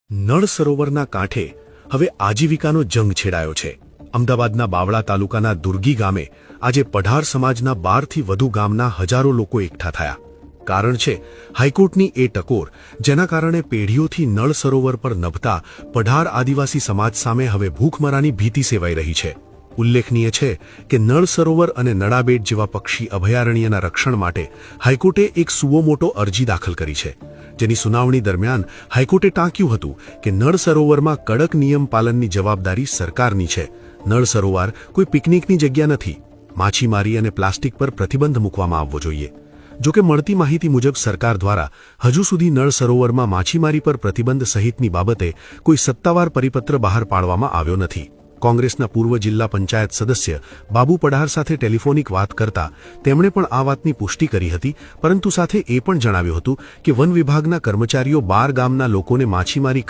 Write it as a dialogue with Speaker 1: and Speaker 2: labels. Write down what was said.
Speaker 1: નળ સરોવરના કાંઠે હવે આજીવિકાનો જંગ છેડાયો છે। અમદાવાદના બાવળા તાલુકાના દુર્ગી ગામે આજે પઢાર સમાજના 12થી વધુ ગામના હજારો લોકો એકઠા થયા। કારણ છે હાઈકોર્ટની એ ટકોર, જેના કારણે પેઢીઓથી નળ સરોવર પર નભતા પઢાર આદિવાસી સમાજ સામે હવે ભૂખમરાની ભીતિ સેવાઈ રહી છે। ઉલ્લેખનીય છે કે નળ સરોવર અને નડાબેટ જેવા પક્ષી અભયારણ્યના રક્ષણ માટે હાઈકોર્ટે એક સુઓમોટો અરજી દાખલ કરી છે, જેની સુનાવણી દરમિયાન હાઈકોર્ટે ટાંક્યું હતું કે નળ સરોવરમાં કડક નિયમ પાલનની જવાબદારી સરકારની છે। નળ સરોવર કોઈ પિકનિકની જગ્યા નથી। માછીમારી અને પ્લાસ્ટિક પર પ્રતિબંધ મૂકવામાં આવવો જોઈએ। જોકે મળતી માહિતી મુજબ સરકાર દ્વારા હજુ સુધી નળ સરોવરમાં માછીમારી પર પ્રતિબંધ સહિતની બાબતે કોઈ સત્તાવાર પરિપત્ર બહાર પાડવામાં આવ્યો નથી। કોંગ્રેસના પૂર્વ જિલ્લા પંચાયત સદસ્ય બાબુ પઢાર સાથે ટેલિફોનિક વાત કરતા તેમણે પણ આ વાતની પુષ્ટિ કરી હતી, પરંતુ સાથે એ પણ જણાવ્યું હતું કે વન વિભાગના કર્મચારીઓ 12 ગામના લોકોને માછીમારી